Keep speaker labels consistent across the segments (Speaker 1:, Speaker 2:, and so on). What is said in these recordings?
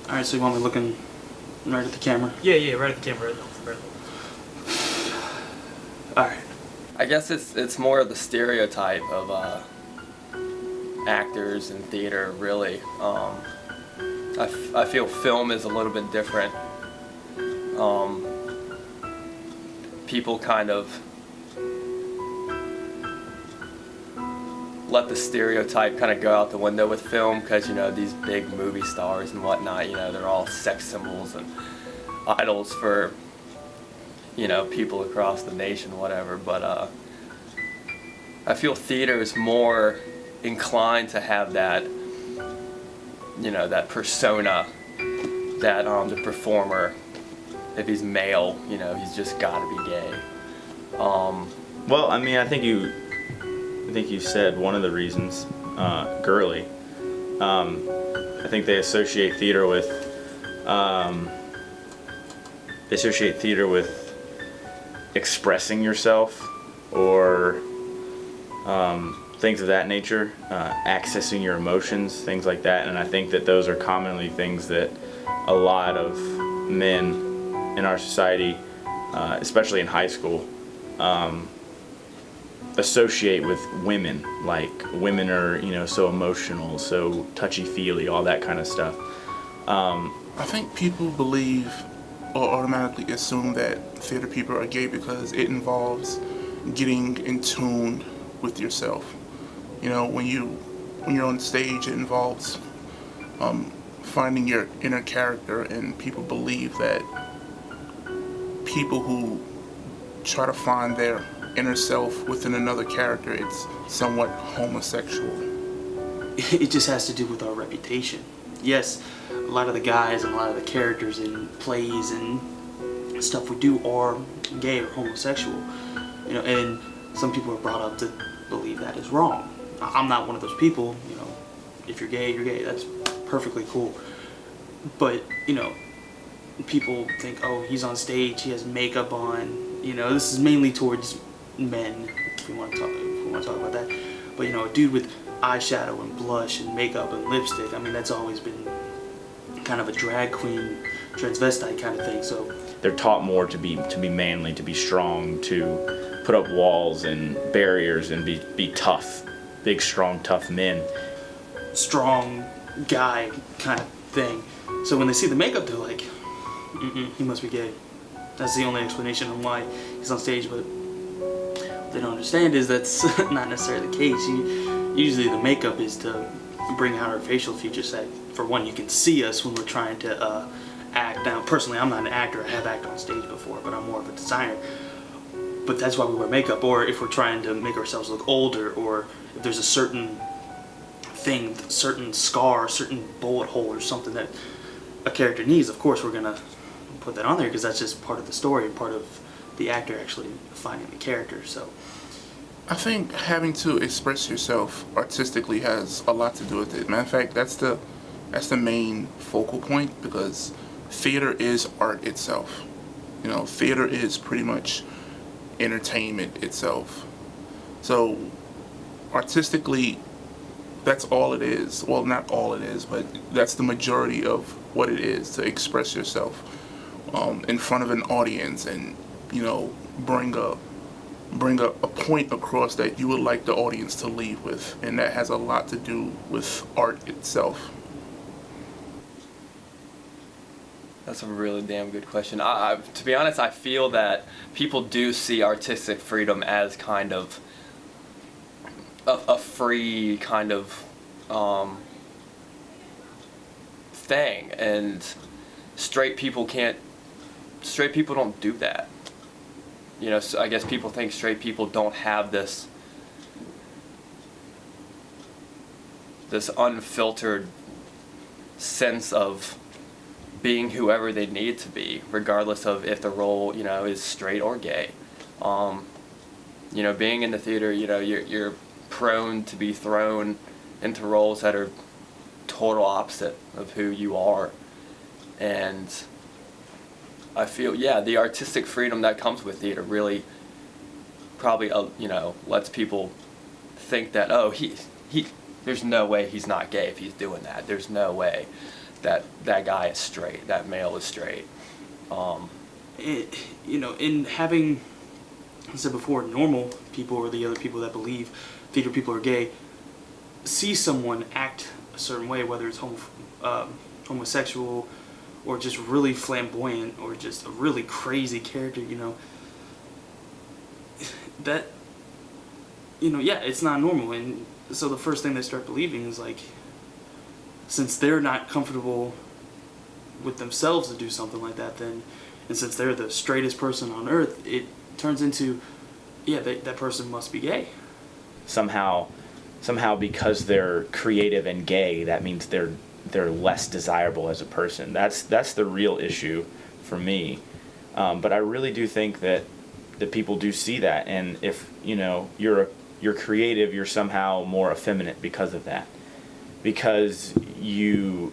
Speaker 1: All right, so you want me looking right at the camera?
Speaker 2: Yeah, right at the camera. Right.
Speaker 1: All right.
Speaker 3: I guess it's more of the stereotype of actors in theater, really. I feel film is a little bit different. People kind of let the stereotype kind of go out the window with film because, you know, these big movie stars and whatnot, you know, they're all sex symbols and idols for, you know, people across the nation, whatever. But I feel theater is more inclined to have that, you know, that persona that the performer, if he's male, you know, he's just got to be gay.
Speaker 4: Well, I mean, I think you said one of the reasons, girly. I think they associate theater with expressing yourself or things of that nature, accessing your emotions, things like that. And I think that those are commonly things that a lot of men in our society, especially in high school, associate with women. Like, women are, you know, so emotional, so touchy-feely, all that kind of stuff.
Speaker 5: I think people believe or automatically assume that theater people are gay because it involves getting in tune with yourself. You know, when you're on stage, it involves finding your inner character, and people believe that people who try to find their inner self within another character, it's somewhat homosexual.
Speaker 1: It just has to do with our reputation. Yes, a lot of the guys and a lot of the characters in plays and stuff we do are gay or homosexual. You know, and some people are brought up to believe that is wrong. I'm not one of those people. You know, if you're gay, you're gay. That's perfectly cool. But, you know, people think, oh, he's on stage, he has makeup on. You know, this is mainly towards men, if we want to talk about that. But, you know, a dude with eyeshadow and blush and makeup and lipstick, I mean, that's always been kind of a drag queen, transvestite kind of thing. So
Speaker 4: they're taught more to be manly, to be strong, to put up walls and barriers and be tough, big, strong, tough men.
Speaker 1: Strong guy kind of thing. So when they see the makeup, they're like, he must be gay. That's the only explanation on why he's on stage. But what they don't understand is that's not necessarily the case. Usually the makeup is to bring out our facial features. That, for one, you can see us when we're trying to act. Now, personally, I'm not an actor. I have acted on stage before, but I'm more of a designer. But that's why we wear makeup. Or if we're trying to make ourselves look older, or if there's a certain thing, certain scar, certain bullet hole or something that a character needs, of course we're gonna put that on there because that's just part of the story, part of the actor actually finding the character. So
Speaker 5: I think having to express yourself artistically has a lot to do with it. Matter of fact, that's the main focal point, because theater is art itself. You know, theater is pretty much entertainment itself. So artistically, that's all it is. Well, not all it is, but that's the majority of what it is, to express yourself in front of an audience, and, you know, bring a point across that you would like the audience to leave with, and that has a lot to do with art itself.
Speaker 3: That's a really damn good question. To be honest, I feel that people do see artistic freedom as kind of a free kind of thing, and straight people don't do that. You know, so I guess people think straight people don't have this unfiltered sense of being whoever they need to be, regardless of if the role, you know, is straight or gay. You know, being in the theater, you know, you're prone to be thrown into roles that are total opposite of who you are. And I feel, yeah, the artistic freedom that comes with theater really probably, you know, lets people think that, oh, he there's no way he's not gay if he's doing that. There's no way. that guy is straight, that male is straight.
Speaker 1: In having, I said before, normal people or the other people that believe theater people are gay, see someone act a certain way, whether it's homosexual or just really flamboyant or just a really crazy character, that, it's not normal. And so the first thing they start believing is like, since they're not comfortable with themselves to do something like that, then, and since they're the straightest person on earth, it turns into, that person must be gay.
Speaker 4: Somehow because they're creative and gay, that means they're less desirable as a person. That's the real issue for me. But I really do think that people do see that, and if you're creative, you're somehow more effeminate because of that, because you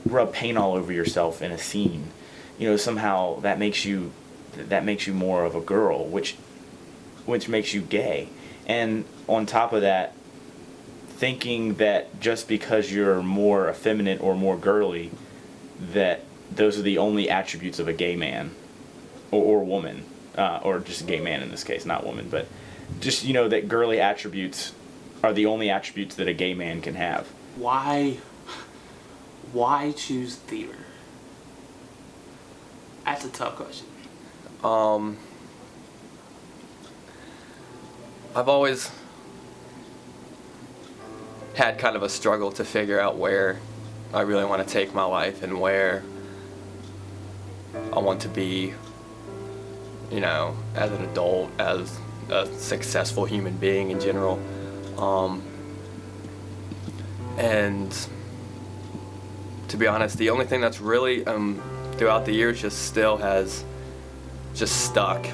Speaker 4: rub paint all over yourself in a scene. Somehow that makes you more of a girl, which makes you gay. And on top of that, thinking that just because you're more effeminate or more girly, that those are the only attributes of a gay man or woman, or just a gay man in this case, not woman, but just that girly attributes are the only attributes that a gay man can have.
Speaker 1: Why choose theater? That's a tough question.
Speaker 3: I've always had kind of a struggle to figure out where I really want to take my life and where I want to be, as an adult, as a successful human being in general. And to be honest, the only thing that's really throughout the years just still has just stuck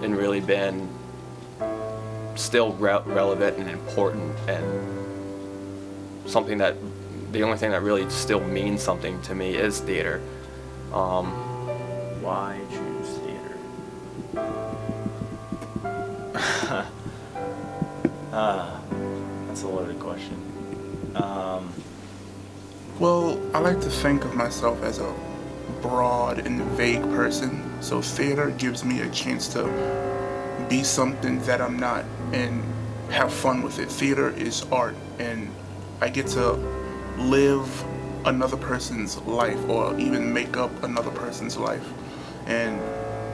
Speaker 3: and really been still relevant and important, and something that the only thing that really still means something to me is theater.
Speaker 4: Why choose theater? That's a loaded question.
Speaker 5: Well, I like to think of myself as a broad and vague person, so theater gives me a chance to be something that I'm not and have fun with it. Theater is art, and I get to live another person's life or even make up another person's life. And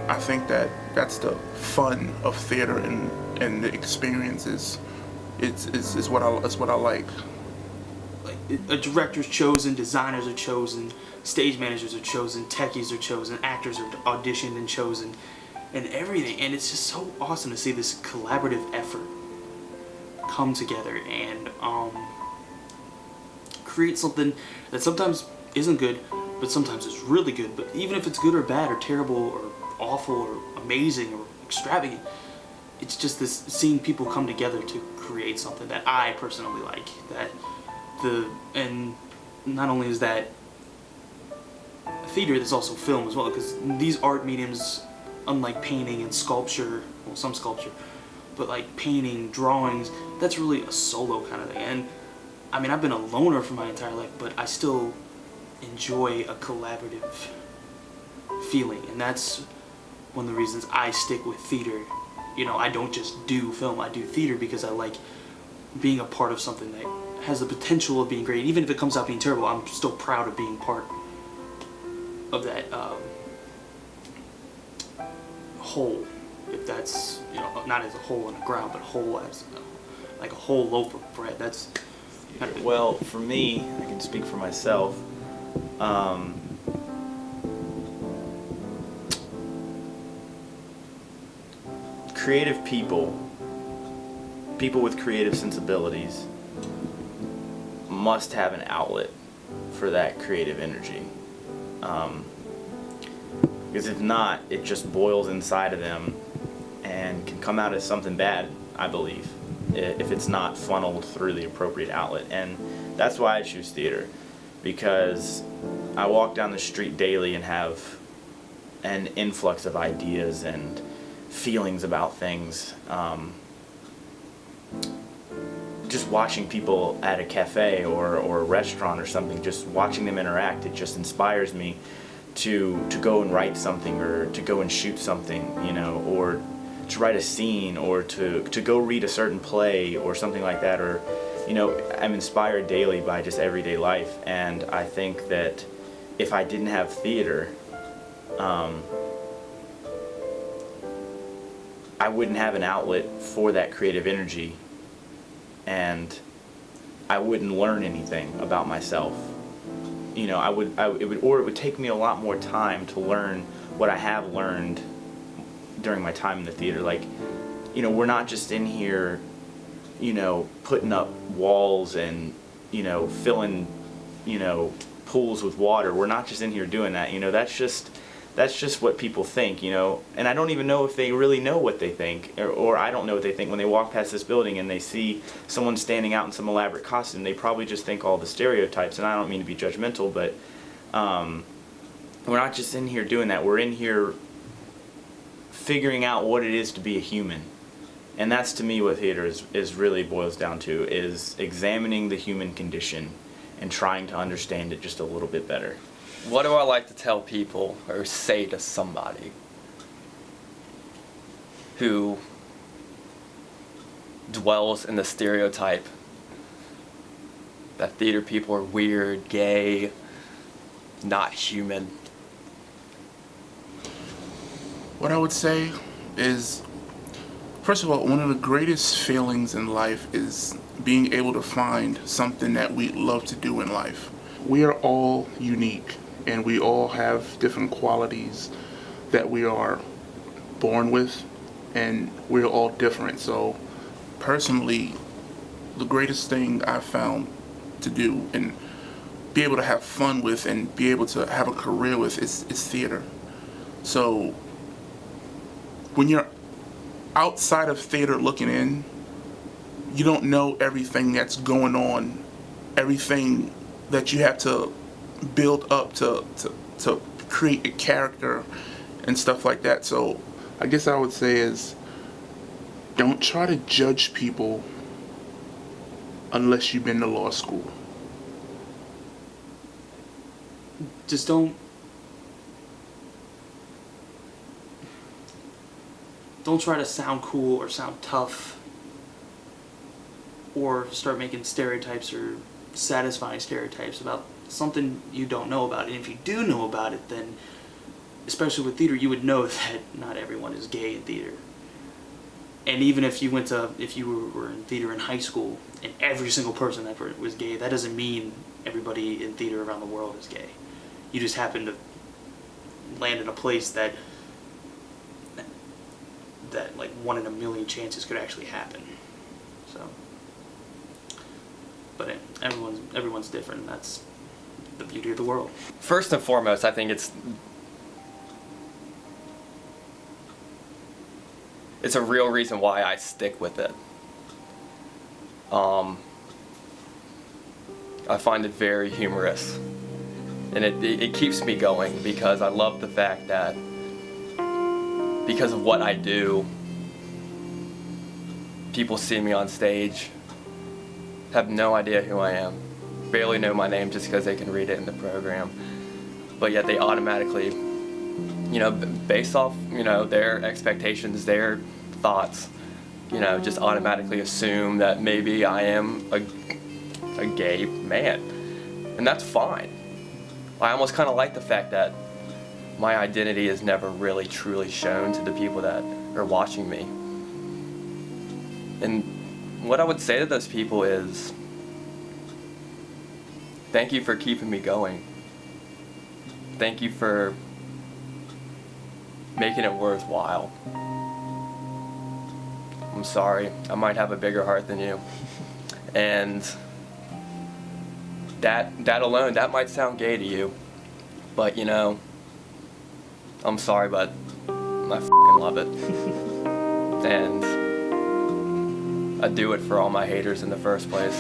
Speaker 5: I think that that's the fun of theater, and the experience is what I like.
Speaker 1: A director's chosen, designers are chosen, stage managers are chosen, techies are chosen, actors are auditioned and chosen, and everything. And it's just so awesome to see this collaborative effort come together and create something that sometimes isn't good, but sometimes it's really good. But even if it's good or bad or terrible or awful or amazing or extravagant, it's just this seeing people come together to create something that I personally like. And not only is that theater, there's also film as well, because these art mediums, unlike painting and sculpture, well, some sculpture, but like painting, drawings, that's really a solo kind of thing. And I mean, I've been a loner for my entire life, but I still enjoy a collaborative feeling, and that's one of the reasons I stick with theater. I don't just do film, I do theater because I like being a part of something that has the potential of being great. Even if it comes out being terrible, I'm still proud of being part of that whole. If that's, not as a hole in the ground, but whole as like a whole loaf of bread. That's kind of
Speaker 4: Well, for me, I can speak for myself. Creative people with creative sensibilities, must have an outlet for that creative energy. Because if not, it just boils inside of them and can come out as something bad, I believe, if it's not funneled through the appropriate outlet. And that's why I choose theater, because I walk down the street daily and have an influx of ideas and feelings about things, just watching people at a cafe or a restaurant or something, just watching them interact, it just inspires me to go and write something, or to go and shoot something, you know, or to write a scene, or to go read a certain play or something like that. Or, you know, I'm inspired daily by just everyday life, and I think that if I didn't have theater, I wouldn't have an outlet for that creative energy, and I wouldn't learn anything about myself. You know, it would take me a lot more time to learn what I have learned during my time in the theater. Like, you know, we're not just in here, you know, putting up walls and, you know, filling, you know, pools with water. We're not just in here doing that. You know, that's just what people think, you know. And I don't even know if they really know what they think, or I don't know what they think when they walk past this building and they see someone standing out in some elaborate costume. They probably just think all the stereotypes, and I don't mean to be judgmental, but we're not just in here doing that. We're in here figuring out what it is to be a human. And that's, to me, what theater is really boils down to, is examining the human condition and trying to understand it just a little bit better.
Speaker 3: What do I like to tell people or say to somebody who dwells in the stereotype that theater people are weird, gay, not human?
Speaker 5: What I would say is, first of all, one of the greatest feelings in life is being able to find something that we love to do in life. We are all unique, and we all have different qualities that we are born with, and we're all different. So personally, the greatest thing I've found to do and be able to have fun with and be able to have a career with is theater. So when you're outside of theater looking in, you don't know everything that's going on, everything that you have to build up to create a character and stuff like that. So I guess I would say is, don't try to judge people unless you've been to law school.
Speaker 1: Just don't try to sound cool or sound tough or start making stereotypes or satisfying stereotypes about something you don't know about. And if you do know about it, then especially with theater, you would know that not everyone is gay in theater. And even if you were in theater in high school and every single person that was gay, that doesn't mean everybody in theater around the world is gay. You just happen to land in a place that like 1 in a million chances could actually happen. So, but everyone's different. That's the beauty of the world.
Speaker 3: First and foremost, I think it's a real reason why I stick with it. I find it very humorous, and it keeps me going, because I love the fact that because of what I do, people see me on stage, have no idea who I am, barely know my name just because they can read it in the program, but yet they automatically, you know, based off, you know, their expectations, their thoughts, you know, just automatically assume that maybe I am a gay man, and that's fine. I almost kind of like the fact that my identity is never really truly shown to the people that are watching me. And what I would say to those people is, thank you for keeping me going. Thank you for making it worthwhile. I'm sorry, I might have a bigger heart than you. And that alone, that might sound gay to you, but you know, I'm sorry, but I f***ing love it. And I do it for all my haters in the first place.